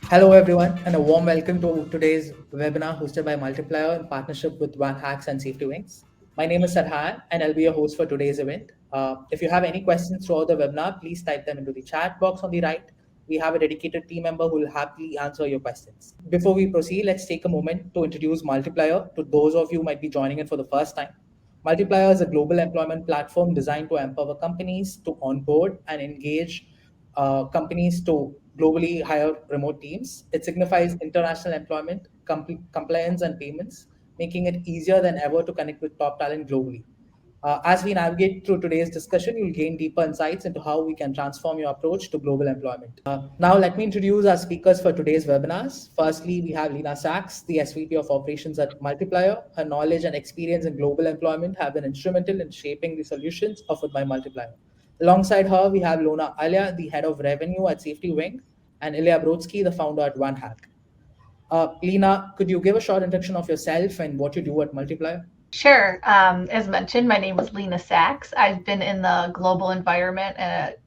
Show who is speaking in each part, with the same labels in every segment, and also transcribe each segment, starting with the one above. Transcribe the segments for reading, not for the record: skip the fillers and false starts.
Speaker 1: Hello, everyone, and a warm welcome to today's webinar hosted by Multiplier in partnership with VanHacks and SafetyWings. My name is Sarhan, and I'll be your host for today's event. If you have any questions throughout the webinar, please type them into the chat box on the right. We have a dedicated team member who will happily answer your questions. Before we proceed, let's take a moment to introduce Multiplier to those of you who might be joining it for the first time. Multiplier is a global employment platform designed to empower companies to onboard and engage companies to globally hire remote teams. It signifies international employment, compliance, and payments, making it easier than ever to connect with top talent globally. As we navigate through today's discussion, you'll gain deeper insights into how we can transform your approach to global employment. Now, let me introduce our speakers for today's webinars. Firstly, we have Lina Szaks, the SVP of Operations at Multiplier. Her knowledge and experience in global employment have been instrumental in shaping the solutions offered by Multiplier. Alongside her, we have Lona Alia, the head of revenue at SafetyWing, and Ilya Brotzky, the founder at VanHack. Lina, could you give a short introduction of yourself and what you do at Multiplier?
Speaker 2: Sure. As mentioned, my name is Lina Szaks. I've been in the global environment,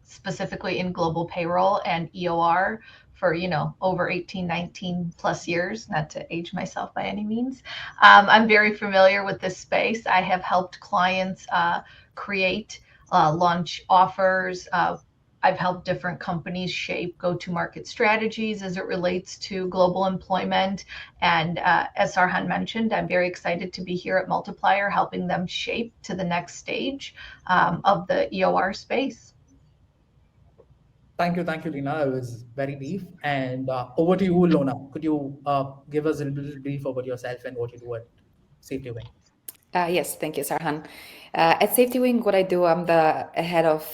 Speaker 2: specifically in global payroll and EOR for, over 18, 19 plus years, not to age myself by any means. I'm very familiar with this space. I have helped clients create, launch offers, I've helped different companies shape go-to-market strategies as it relates to global employment. And as Sarhan mentioned, I'm very excited to be here at Multiplier, helping them shape to the next stage of the EOR space.
Speaker 1: Thank you, Lina. It was very brief. And over to you, Lona. Could you give us a little brief about yourself and what you do at SafetyWing?
Speaker 3: Yes, thank you, Sarhan. At SafetyWing, what I do, I'm the head of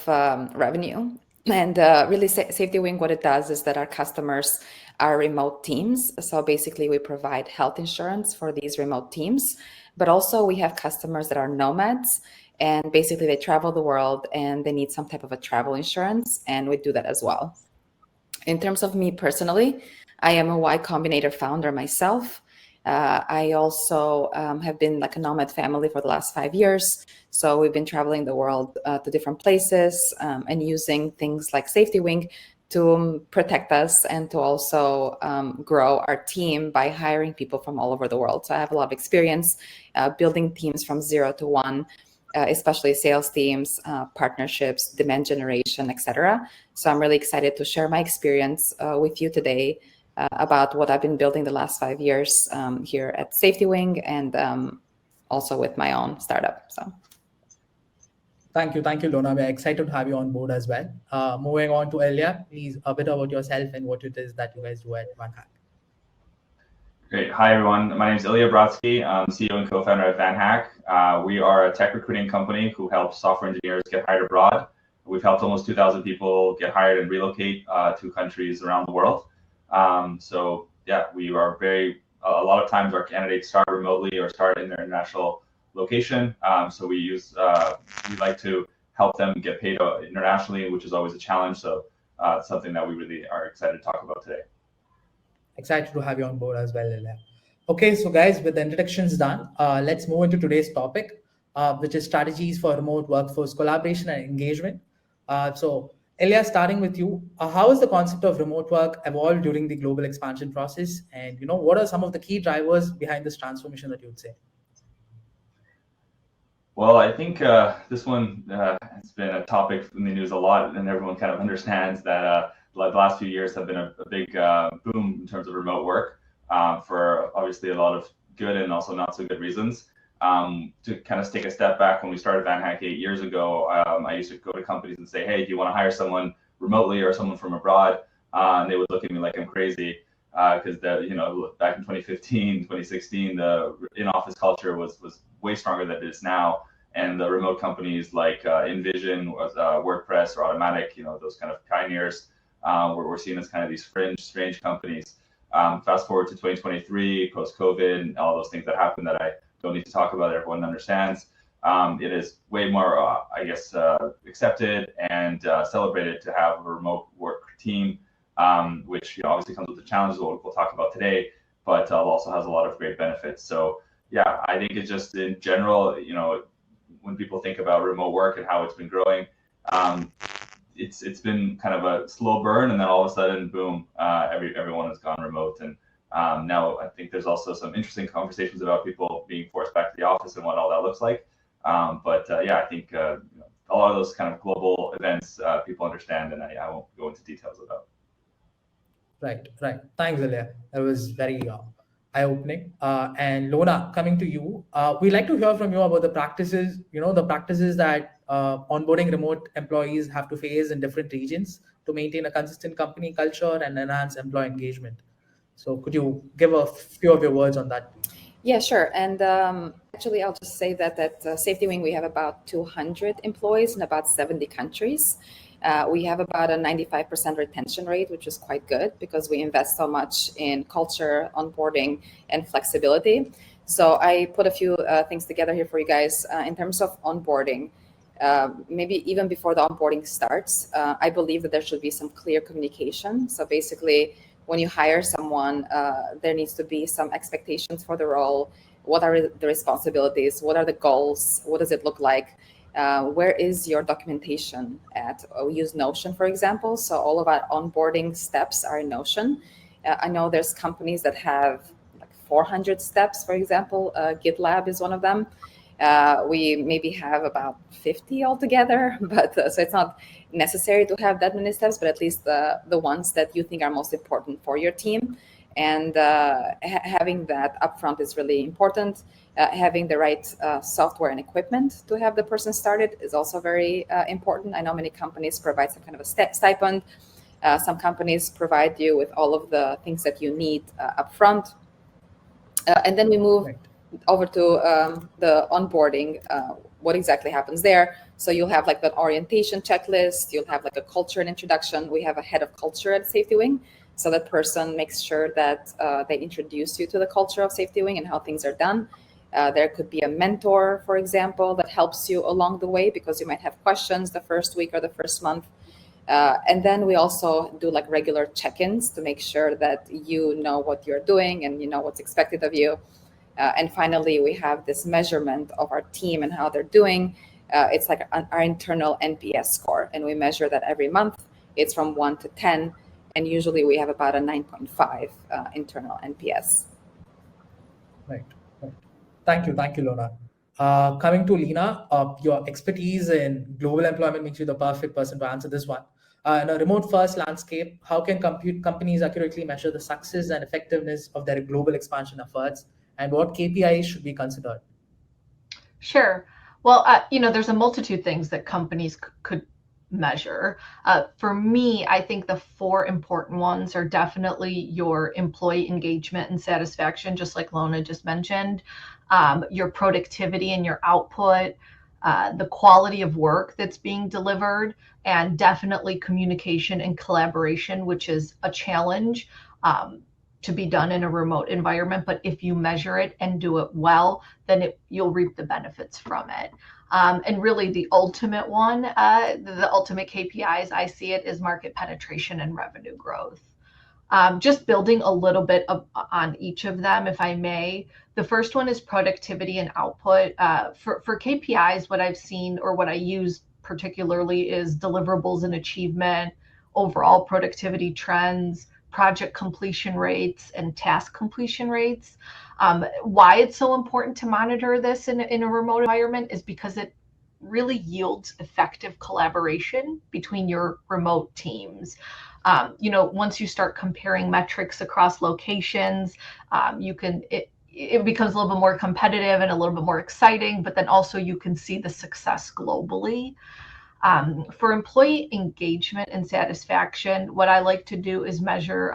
Speaker 3: revenue. And really, SafetyWing, what it does is that our customers are remote teams. So basically, we provide health insurance for these remote teams. But also, we have customers that are nomads. And basically, they travel the world and they need some type of a travel insurance. And we do that as well. In terms of me personally, I am a Y Combinator founder myself. I also have been like a nomad family for the last 5 years. So we've been traveling the world to different places and using things like SafetyWing to protect us and to also grow our team by hiring people from all over the world. So I have a lot of experience building teams from 0 to 1, especially sales teams, partnerships, demand generation, etc. So I'm really excited to share my experience with you today about what I've been building the last 5 years here at SafetyWing and also with my own startup. So,
Speaker 1: thank you, Lona. We're excited to have you on board as well. Moving on to Ilya, please a bit about yourself and what it is that you guys do at VanHack.
Speaker 4: Great. Hi, everyone. My name is Ilya Brotzky. I'm CEO and co-founder of VanHack. We are a tech recruiting company who helps software engineers get hired abroad. We've helped almost 2,000 people get hired and relocate to countries around the world. So yeah, we are a lot of times our candidates start remotely or start in their international location. So we like to help them get paid internationally, which is always a challenge. So it's something that we really are excited to talk about today.
Speaker 1: Excited to have you on board as well, Ilya. Okay, so guys, with the introductions done, let's move into today's topic, which is strategies for remote workforce collaboration and engagement. So Ilya, starting with you, how has the concept of remote work evolved during the global expansion process? And what are some of the key drivers behind this transformation that you would say?
Speaker 4: Well, I think this one has been a topic in the news a lot, and everyone kind of understands that the last few years have been a big boom in terms of remote work for obviously a lot of good and also not so good reasons. To kind of take a step back, when we started VanHack 8 years ago, I used to go to companies and say, hey, do you want to hire someone remotely or someone from abroad? And they would look at me like I'm crazy because back in 2015, 2016, the in-office culture was way stronger than it is now. And the remote companies like InVision, WordPress, or Automatic, those kind of pioneers were seen as kind of these strange companies. Fast forward to 2023, post-COVID, and all those things that happened that I don't need to talk about, everyone understands. It is way more, accepted and celebrated to have a remote work team, which obviously comes with the challenges we'll talk about today, but also has a lot of great benefits. So yeah, I think it's just in general, when people think about remote work and how it's been growing, it's been kind of a slow burn, and then all of a sudden, boom, everyone has gone remote. And now I think there's also some interesting conversations about people being forced back to the office and what all that looks like. Yeah, I think a lot of those kind of global events people understand, and I won't go into details about.
Speaker 1: Right. Thanks, Ilya. That was very eye-opening. And Lona, coming to you, we'd like to hear from you about the practices that onboarding remote employees have to face in different regions to maintain a consistent company culture and enhance employee engagement. So could you give a few of your words on that?
Speaker 3: Yeah, sure. And actually, I'll just say that at SafetyWing, we have about 200 employees in about 70 countries. We have about a 95% retention rate, which is quite good because we invest so much in culture, onboarding, and flexibility. So I put a few things together here for you guys in terms of onboarding. Maybe even before the onboarding starts, I believe that there should be some clear communication. So basically, when you hire someone, there needs to be some expectations for the role. What are the responsibilities? What are the goals? What does it look like? Where is your documentation at? We use Notion, for example. So all of our onboarding steps are in Notion. I know there's companies that have like 400 steps, for example. GitLab is one of them. We maybe have about 50 altogether, but so it's not necessary to have that many steps, but at least the ones that you think are most important for your team. And having that upfront is really important. Having the right software and equipment to have the person started is also very important. I know many companies provide some kind of a stipend. Some companies provide you with all of the things that you need upfront. And then we move over to the onboarding, what exactly happens there. So you'll have like the orientation checklist, you'll have like a culture and introduction. We have a head of culture at SafetyWing. So that person makes sure that they introduce you to the culture of SafetyWing and how things are done. There could be a mentor, for example, that helps you along the way because you might have questions the first week or the first month. And then we also do like regular check-ins to make sure that you know what you're doing and you know what's expected of you. And finally, we have this measurement of our team and how they're doing. It's like our internal NPS score, and we measure that every month. It's from 1 to 10, and usually we have about a 9.5 internal NPS.
Speaker 1: Right. Thank you, Lona. Coming to Lina, your expertise in global employment makes you the perfect person to answer this one. In a remote-first landscape, how can companies accurately measure the success and effectiveness of their global expansion efforts, and what KPIs should be considered?
Speaker 2: Sure. Well, there's a multitude of things that companies could measure. For me, I think the 4 important ones are definitely your employee engagement and satisfaction, just like Lona just mentioned, your productivity and your output, the quality of work that's being delivered, and definitely communication and collaboration, which is a challenge to be done in a remote environment. But if you measure it and do it well, then you'll reap the benefits from it. And really the ultimate one, the ultimate KPIs, I see it is market penetration and revenue growth. Just building a little bit on each of them, if I may. The first one is productivity and output. For KPIs, what I've seen or what I use particularly is deliverables and achievement, overall productivity trends, project completion rates, and task completion rates. Why it's so important to monitor this in a remote environment is because it really yields effective collaboration between your remote teams. Once you start comparing metrics across locations, it becomes a little bit more competitive and a little bit more exciting, but then also you can see the success globally. For employee engagement and satisfaction, what I like to do is measure,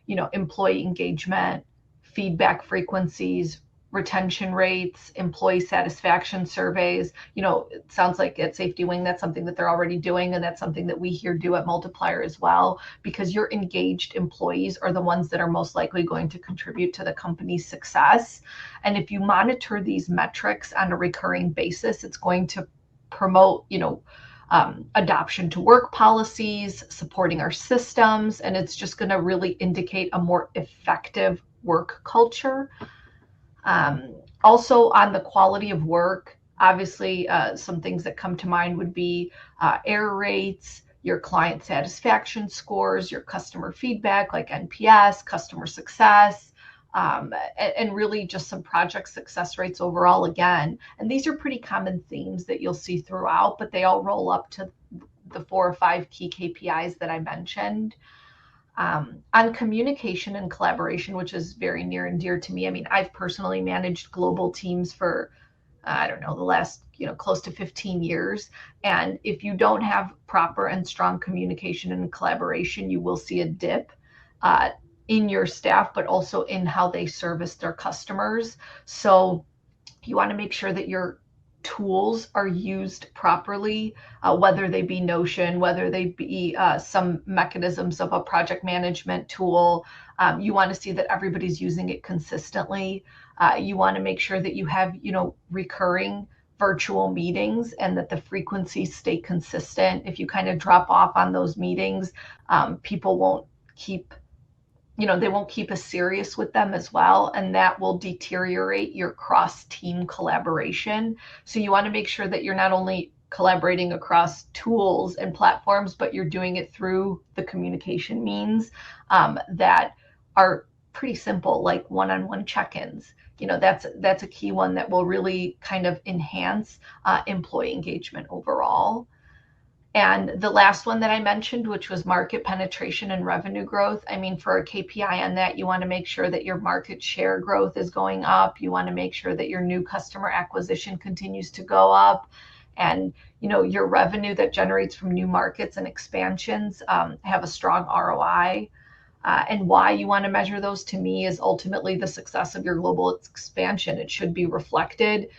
Speaker 2: employee engagement, feedback frequencies, retention rates, employee satisfaction surveys. It sounds like at SafetyWing, that's something that they're already doing, and that's something that we here do at Multiplier as well, because your engaged employees are the ones that are most likely going to contribute to the company's success. And if you monitor these metrics on a recurring basis, it's going to promote, adoption to work policies, supporting our systems, and it's just going to really indicate a more effective work culture. Also on the quality of work, obviously some things that come to mind would be error rates, your client satisfaction scores, your customer feedback like NPS, customer success, and really just some project success rates overall again. And these are pretty common themes that you'll see throughout, but they all roll up to the 4 or 5 key KPIs that I mentioned. On communication and collaboration, which is very near and dear to me. I mean, I've personally managed global teams for, I don't know, the last, close to 15 years. And if you don't have proper and strong communication and collaboration, you will see a dip in your staff, but also in how they service their customers. So you want to make sure that your tools are used properly, whether they be Notion, whether they be some mechanisms of a project management tool. You want to see that everybody's using it consistently. You want to make sure that you have, recurring virtual meetings and that the frequencies stay consistent. If you kind of drop off on those meetings, people won't keep they won't keep us serious with them as well, and that will deteriorate your cross-team collaboration. So you want to make sure that you're not only collaborating across tools and platforms, but you're doing it through the communication means that are pretty simple, like one-on-one check-ins. That's a key one that will really kind of enhance employee engagement overall. And the last one that I mentioned, which was market penetration and revenue growth. I mean, for a KPI on that, you want to make sure that your market share growth is going up. You want to make sure that your new customer acquisition continues to go up. And, your revenue that generates from new markets and expansions have a strong ROI. And why you want to measure those, to me, is ultimately the success of your global expansion. It should be reflected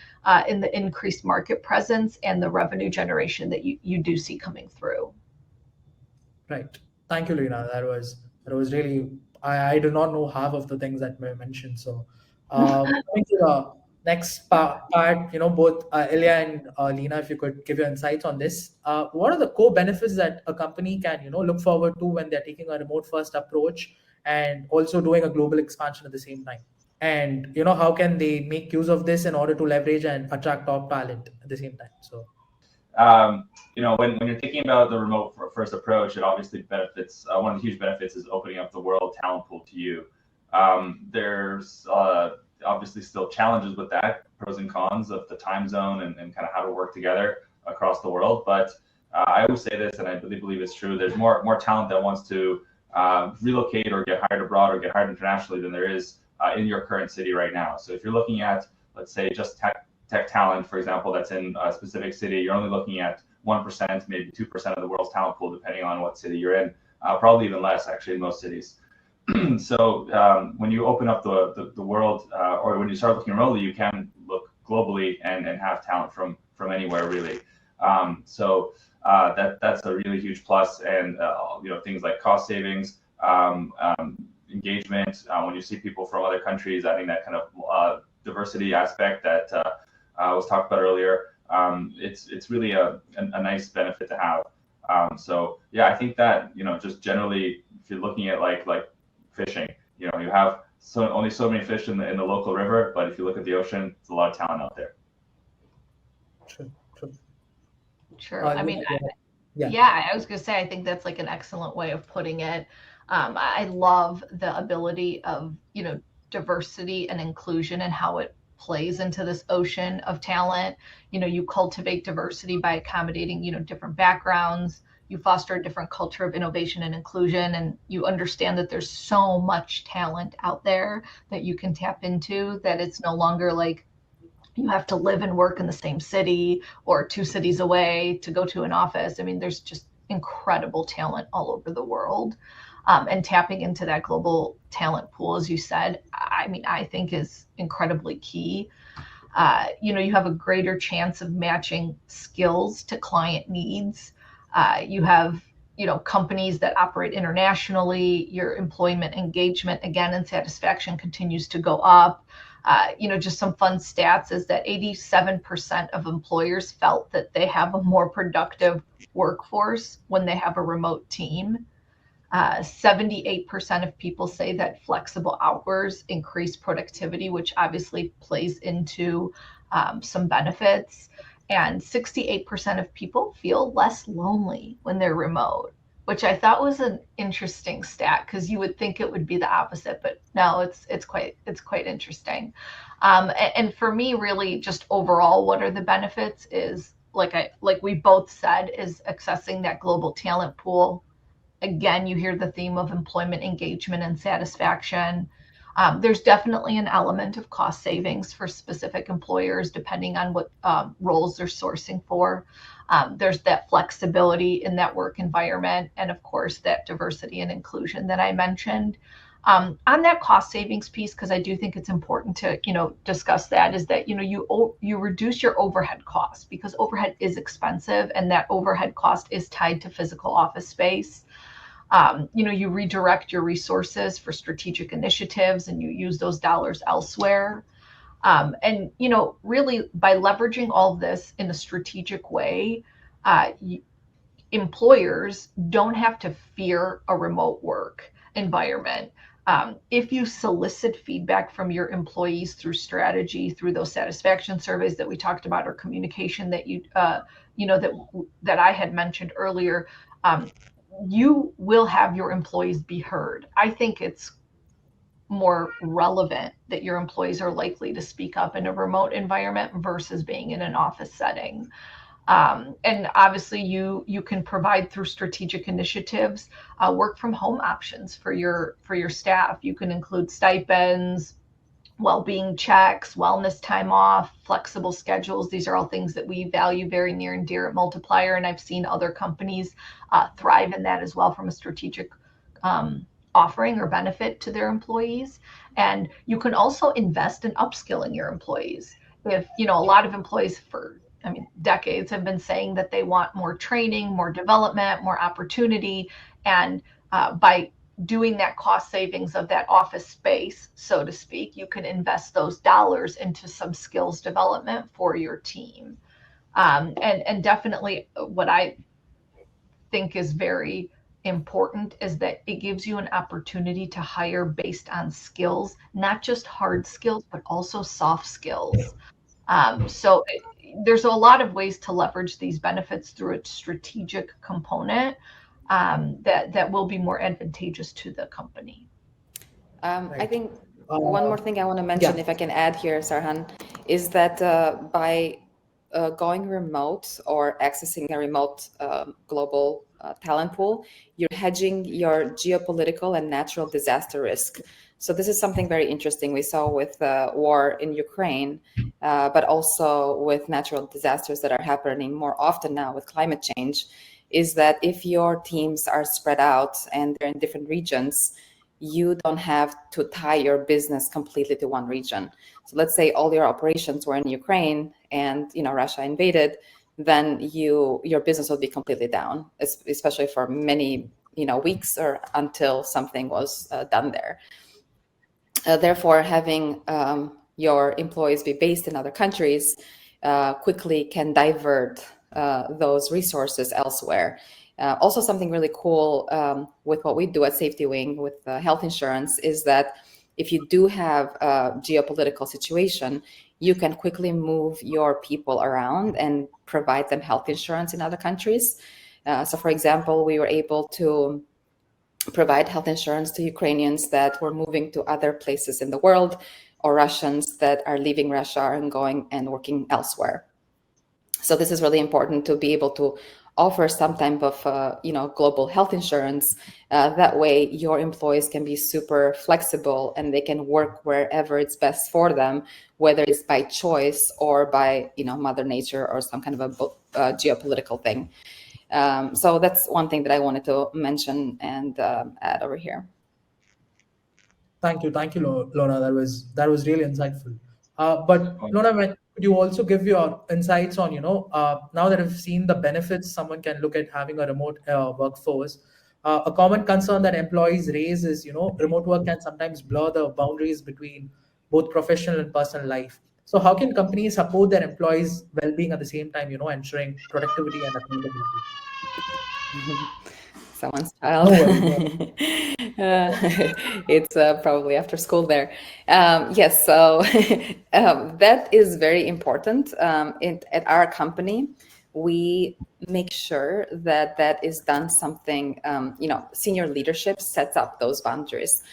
Speaker 2: in the increased market presence and the revenue generation that you do see coming through.
Speaker 1: Right. Thank you, Lina. That was really, I do not know half of the things that were mentioned. So coming to the next part, both Ilya and Lina, if you could give your insights on this. What are the core benefits that a company can, look forward to when they're taking a remote first approach and also doing a global expansion at the same time? And, how can they make use of this in order to leverage and attract top talent at the same time? So,
Speaker 4: when you're thinking about the remote first approach, it obviously benefits. One of the huge benefits is opening up the world talent pool to you. There's obviously still challenges with that, pros and cons of the time zone and kind of how to work together across the world. But I always say this, and I really believe it's true. There's more talent that wants to relocate or get hired abroad or get hired internationally than there is in your current city right now. So if you're looking at, let's say, just tech talent, for example, that's in a specific city, you're only looking at 1%, maybe 2% of the world's talent pool, depending on what city you're in, probably even less, actually, in most cities. So when you open up the world, or when you start looking remotely, you can look globally and have talent from anywhere, really. So that's a really huge plus. And things like cost savings, engagement. When you see people from other countries, adding that kind of diversity aspect that was talked about earlier, it's really a nice benefit to have. So yeah, I think that just generally, if you're looking at like fishing, you have only so many fish in the local river, but if you look at the ocean, it's a lot of talent out there.
Speaker 2: Sure. I mean, I was going to say, I think that's like an excellent way of putting it. I love the ability of, diversity and inclusion and how it plays into this ocean of talent. You cultivate diversity by accommodating, different backgrounds. You foster a different culture of innovation and inclusion, and you understand that there's so much talent out there that you can tap into, that it's no longer like you have to live and work in the same city or 2 cities away to go to an office. I mean, there's just incredible talent all over the world. And tapping into that global talent pool, as you said, I think is incredibly key. You have a greater chance of matching skills to client needs. You have, companies that operate internationally, your employment engagement, again, and satisfaction continues to go up. Just some fun stats is that 87% of employers felt that they have a more productive workforce when they have a remote team. 78% of people say that flexible hours increase productivity, which obviously plays into some benefits. and 68% of people feel less lonely when they're remote, which I thought was an interesting stat, because you would think it would be the opposite, but no, it's quite interesting. And for me, really, just overall, what are the benefits is, like we both said, is accessing that global talent pool. Again, you hear the theme of employment engagement and satisfaction. There's definitely an element of cost savings for specific employers, depending on what roles they're sourcing for. There's that flexibility in that work environment, and of course, that diversity and inclusion that I mentioned. On that cost savings piece, because I do think it's important to discuss that, is that you reduce your overhead costs, because overhead is expensive, and that overhead cost is tied to physical office space. You redirect your resources for strategic initiatives, and you use those dollars elsewhere. And really, by leveraging all of this in a strategic way, employers don't have to fear a remote work environment. If you solicit feedback from your employees through strategy, through those satisfaction surveys that we talked about, or communication that that I had mentioned earlier, you will have your employees be heard. I think it's more relevant that your employees are likely to speak up in a remote environment versus being in an office setting. And obviously, you can provide, through strategic initiatives, work from home options for your staff. You can include stipends, well-being checks, wellness time off, flexible schedules. These are all things that we value very near and dear at Multiplier, and I've seen other companies thrive in that as well, from a strategic offering or benefit to their employees. And you can also invest in upskilling your employees. If a lot of employees for decades have been saying that they want more training, more development, more opportunity, and by doing that cost savings of that office space, so to speak, you can invest those dollars into some skills development for your team. And definitely, what I think is very important is that it gives you an opportunity to hire based on skills, not just hard skills, but also soft skills. So there's a lot of ways to leverage these benefits through a strategic component that will be more advantageous to the company.
Speaker 3: I think one more thing I want to mention, if I can add here, Sarhan, is that by going remote or accessing a remote global talent pool, you're hedging your geopolitical and natural disaster risk. So this is something very interesting we saw with war in Ukraine, but also with natural disasters that are happening more often now with climate change, is that if your teams are spread out and they're in different regions, you don't have to tie your business completely to one region. So let's say all your operations were in Ukraine and Russia invaded, then your business will be completely down, especially for many weeks or until something was done there. Therefore, having your employees be based in other countries quickly can divert those resources elsewhere. Also, something really cool with what we do at SafetyWing with health insurance is that if you do have a geopolitical situation, you can quickly move your people around and provide them health insurance in other countries. So, for example, we were able to provide health insurance to Ukrainians that were moving to other places in the world, or Russians that are leaving Russia and going and working elsewhere. So this is really important to be able to offer some type of global health insurance. That way your employees can be super flexible and they can work wherever it's best for them, whether it's by choice or by Mother Nature or some kind of a geopolitical thing. So that's one thing that I wanted to mention and add over here.
Speaker 1: Thank you, Lona. That was really insightful. But Lona, could you also give your insights on now that I've seen the benefits someone can look at having a remote workforce? A common concern that employees raise is remote work can sometimes blur the boundaries between both professional and personal life. So how can companies support their employees' well-being at the same time, ensuring productivity and accountability?
Speaker 3: someone's child. It's probably after school there. Yes, so that is very important. At our company, we make sure that that is done something, senior leadership sets up those boundaries.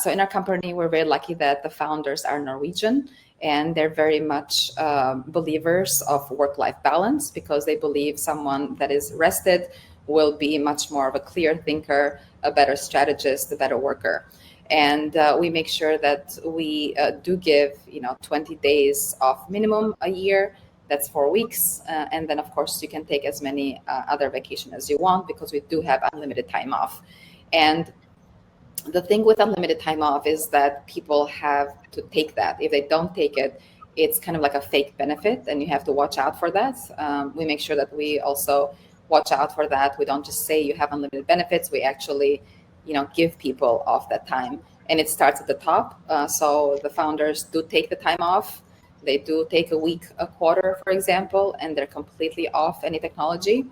Speaker 3: So in our company, we're very lucky that the founders are Norwegian, and they're very much believers of work-life balance, because they believe someone that is rested will be much more of a clear thinker, a better strategist, a better worker. And we make sure that we do give 20 days off minimum a year. That's 4 weeks. And then, of course, you can take as many other vacation as you want, because we do have unlimited time off. And the thing with unlimited time off is that people have to take that. If they don't take it, it's kind of like a fake benefit, and you have to watch out for that. We make sure that we also watch out for that. We don't just say you have unlimited benefits. We actually, give people off that time. And it starts at the top. So the founders do take the time off. They do take a week, a quarter, for example, and they're completely off any technology.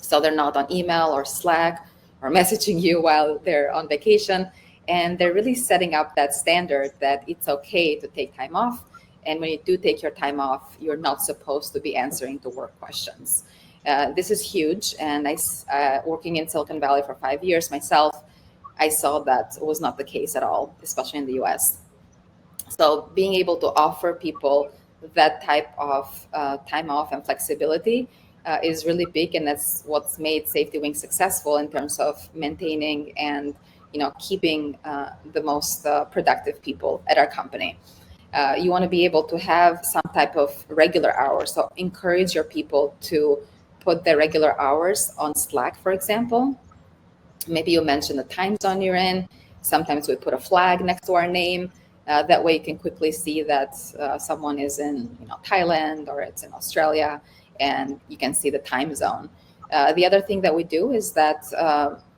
Speaker 3: So they're not on email or Slack or messaging you while they're on vacation. And they're really setting up that standard that it's okay to take time off. And when you do take your time off, you're not supposed to be answering to work questions. This is huge. And working in Silicon Valley for 5 years myself, I saw that was not the case at all, especially in the US. So being able to offer people that type of time off and flexibility is really big, and that's what's made SafetyWing successful in terms of maintaining and keeping the most productive people at our company. You want to be able to have some type of regular hours, so encourage your people to put their regular hours on Slack, for example. Maybe you mention the time zone you're in. Sometimes we put a flag next to our name. That way you can quickly see that someone is in Thailand or it's in Australia, and you can see the time zone. The other thing that we do is that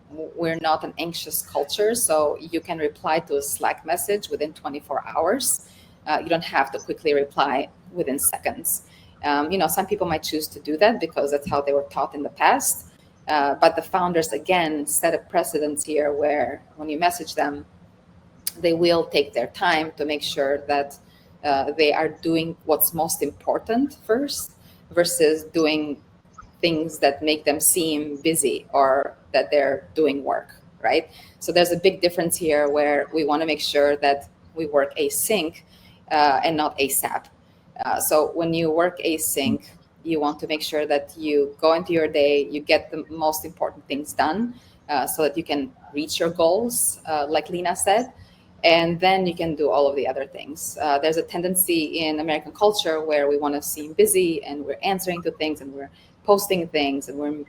Speaker 3: we're not an anxious culture, so you can reply to a Slack message within 24 hours. You don't have to quickly reply within seconds. Some people might choose to do that because that's how they were taught in the past. But the founders, again, set a precedence here where when you message them, they will take their time to make sure that they are doing what's most important first, versus doing things that make them seem busy or that they're doing work, right? So there's a big difference here where we want to make sure that we work async and not ASAP. So when you work async, you want to make sure that you go into your day, you get the most important things done so that you can reach your goals, like Lina said, and then you can do all of the other things. There's a tendency in American culture where we want to seem busy and we're answering to things and we're posting things and we're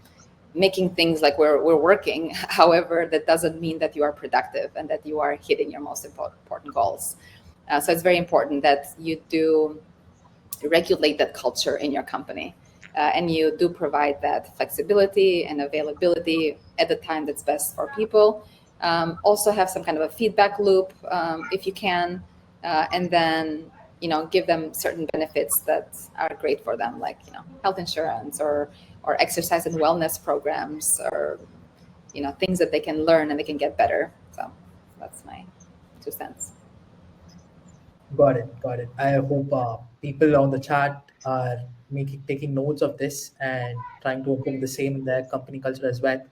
Speaker 3: making things like we're working. However, that doesn't mean that you are productive and that you are hitting your most important goals. So it's very important that you do regulate that culture in your company. And you do provide that flexibility and availability at the time that's best for people. Also have some kind of a feedback loop if you can, and then give them certain benefits that are great for them, like health insurance or exercise and wellness programs, or things that they can learn and they can get better. So that's my 2 cents.
Speaker 1: Got it. I hope people on the chat are taking notes of this and trying to implement the same in their company culture as well.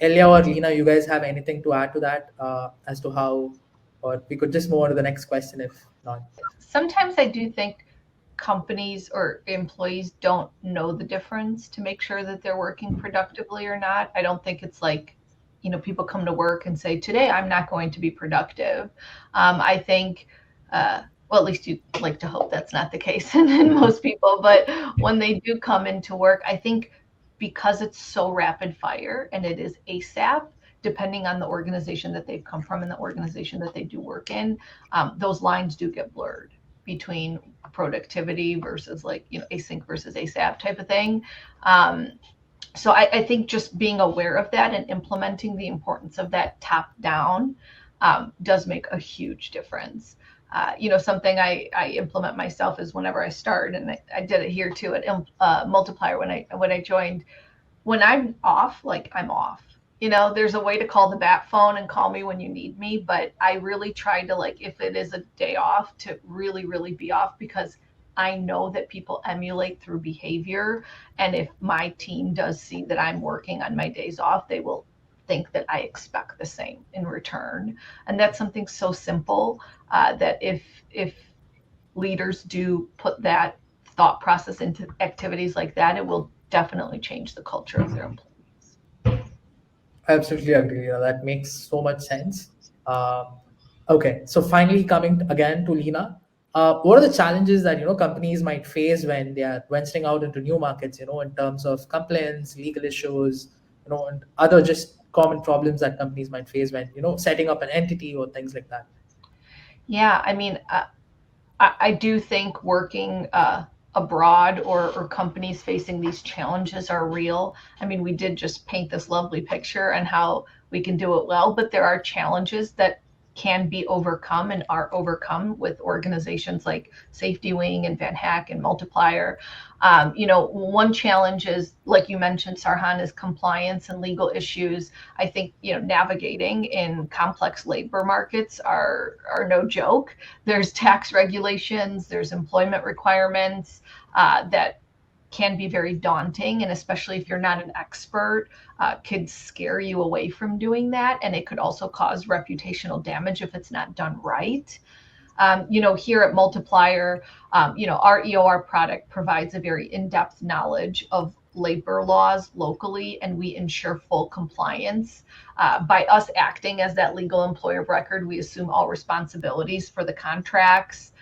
Speaker 1: Ilya or Lina, you guys have anything to add to that as to how, or we could just move on to the next question if not.
Speaker 2: Sometimes I do think companies or employees don't know the difference to make sure that they're working productively or not. I don't think it's like, people come to work and say, today I'm not going to be productive. I think, well, at least you'd like to hope that's not the case in most people, but when they do come into work, I think because it's so rapid fire and it is ASAP, depending on the organization that they've come from and the organization that they do work in, those lines do get blurred between productivity versus async versus ASAP type of thing. So I think just being aware of that and implementing the importance of that top down does make a huge difference. Something I implement myself is whenever I start, and I did it here too at Multiplier when I joined, when I'm off, like I'm off. There's a way to call the bat phone and call me when you need me, but I really try to, like, if it is a day off, to really, really be off, because I know that people emulate through behavior. And if my team does see that I'm working on my days off, they will think that I expect the same in return. And that's something so simple that if leaders do put that thought process into activities like that, it will definitely change the culture of their employees.
Speaker 1: I absolutely agree. That makes so much sense. Okay, so finally coming again to Lina, what are the challenges that companies might face when they are venturing out into new markets? In terms of compliance, legal issues, and other just common problems that companies might face when setting up an entity or things like that.
Speaker 2: Yeah, I mean, I do think working abroad or companies facing these challenges are real. I mean, we did just paint this lovely picture and how we can do it well, but there are challenges that can be overcome and are overcome with organizations like SafetyWing and VanHack and Multiplier. One challenge is, like you mentioned, Sarhan, is compliance and legal issues. I think, navigating in complex labor markets are no joke. There's tax regulations, there's employment requirements that can be very daunting, and especially if you're not an expert, could scare you away from doing that, and it could also cause reputational damage if it's not done right. Here at Multiplier, our EOR product provides a very in-depth knowledge of labor laws locally, and we ensure full compliance. By us acting as that legal employer of record, we assume all responsibilities for the contracts,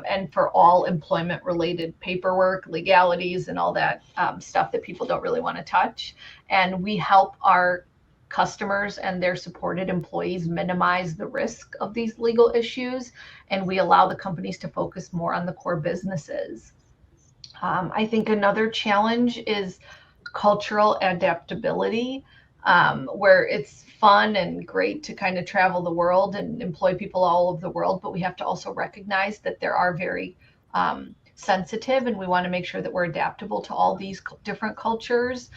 Speaker 2: and for all employment-related paperwork, legalities, and all that stuff that people don't really want to touch. And we help our customers and their supported employees minimize the risk of these legal issues, and we allow the companies to focus more on the core businesses. I think another challenge is cultural adaptability, where it's fun and great to kind of travel the world and employ people all over the world, but we have to also recognize that there are very sensitive, and we want to make sure that we're adaptable to all these different cultures,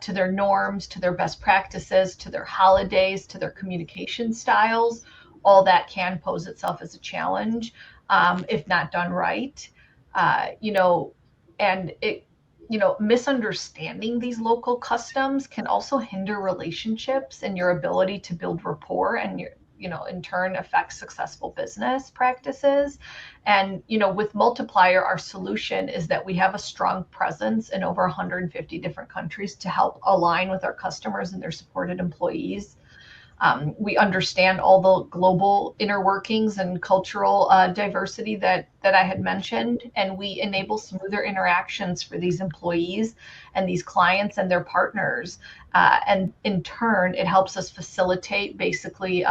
Speaker 2: to their norms, to their best practices, to their holidays, to their communication styles. All that can pose itself as a challenge if not done right. And it, misunderstanding these local customs can also hinder relationships and your ability to build rapport, and in turn affect successful business practices. And, with Multiplier, our solution is that we have a strong presence in over 150 different countries to help align with our customers and their supported employees. We understand all the global inner workings and cultural diversity that I had mentioned, and we enable smoother interactions for these employees and these clients and their partners. And in turn, it helps us facilitate basically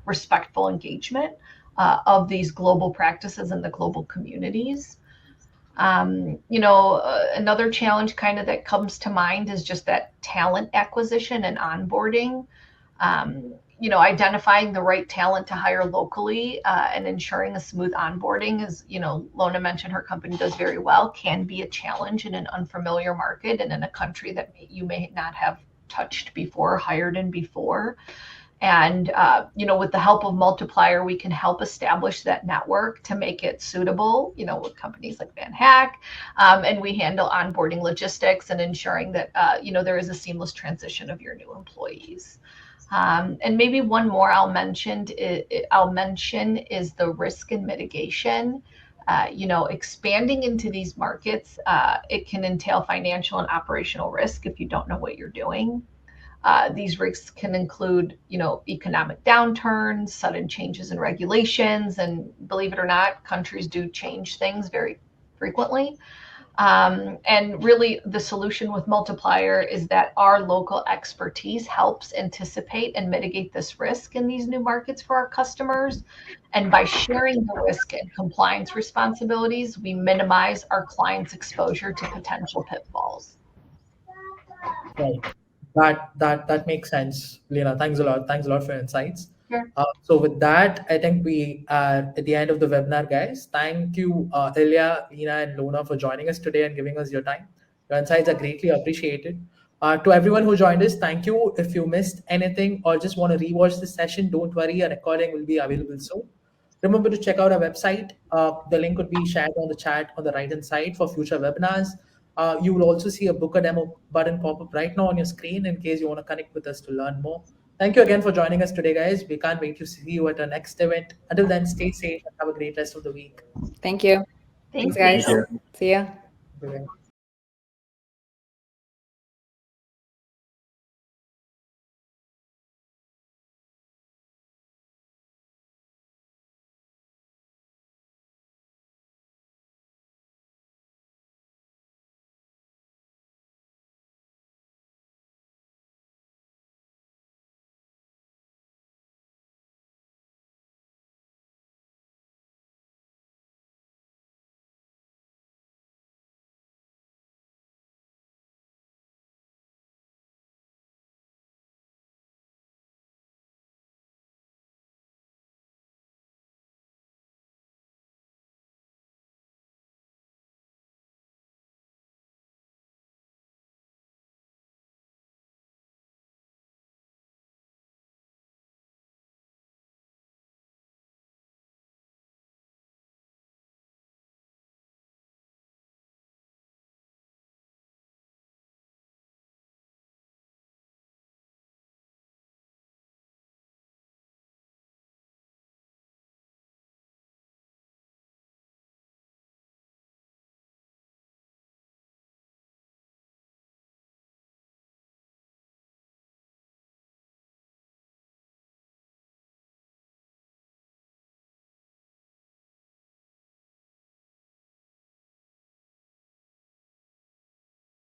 Speaker 2: respectful engagement of these global practices in the global communities. Another challenge kind of that comes to mind is just that talent acquisition and onboarding. Identifying the right talent to hire locally and ensuring a smooth onboarding, as Lona mentioned her company does very well, can be a challenge in an unfamiliar market and in a country that you may not have touched before, hired in before. And, with the help of Multiplier, we can help establish that network to make it suitable, with companies like VanHack. And we handle onboarding logistics and ensuring that, there is a seamless transition of your new employees. And maybe one more I'll mention is the risk and mitigation. Expanding into these markets, it can entail financial and operational risk if you don't know what you're doing. These risks can include, economic downturns, sudden changes in regulations, and believe it or not, countries do change things very frequently. And really, the solution with Multiplier is that our local expertise helps anticipate and mitigate this risk in these new markets for our customers. And by sharing the risk and compliance responsibilities, we minimize our clients' exposure to potential pitfalls.
Speaker 1: Right. That makes sense, Lina. Thanks a lot. Thanks a lot for your insights.
Speaker 2: Sure.
Speaker 1: So with that, I think we are at the end of the webinar, guys. Thank you, Ilya, Lina, and Lona for joining us today and giving us your time. Your insights are greatly appreciated. To everyone who joined us, thank you. If you missed anything or just want to rewatch this session, don't worry, a recording will be available soon. Remember to check out our website. The link would be shared on the chat on the right-hand side for future webinars. You will also see a book a demo button pop up right now on your screen in case you want to connect with us to learn more. Thank you again for joining us today, guys. We can't wait to see you at our next event. Until then, stay safe and have a great rest of the week.
Speaker 3: Thank you.
Speaker 2: Thank
Speaker 3: Thanks, guys.
Speaker 2: you.
Speaker 3: See ya.
Speaker 1: Bye-bye.